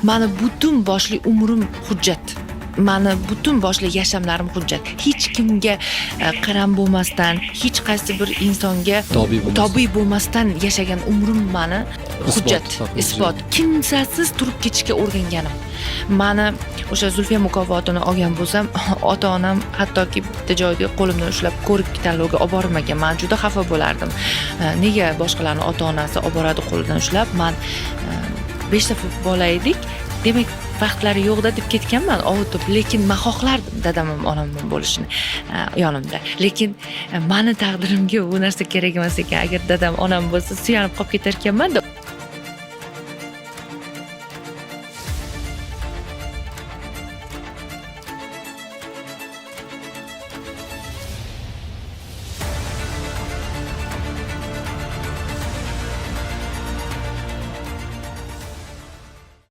Mani butun boshli umrim hujjat. Mani butun boshli yashamlarim hujjat. Hech kimga qaram bo'lmasdan, hech qaysi bir insonga tobe bo'lmasdan yashagan umrim mani hujjat, isbot. Kimsasiz turib ketishga o'rganganim. Mani o'sha Zulfiya mukofotini olgan bo'lsam, ota-onam hattoki bitta joyga qo'limdan ushlab ko'rik tanlovga olib bormagan. Men juda xafa bo'lardim. Nega boshqalarning ota-onasi olib boradi qo'lidan ushlab? Men 5 ta bola edik. Demak, vaqtlari yo'qda deb ketganman, ovutib, lekin men xohlardim dadam ham onam ham bo'lishini yonimda. Lekin meni taqdirimga bu narsa kerak emas ekan. Agar dadam onam bo'lsa, suyanib qolib ketar ekanman.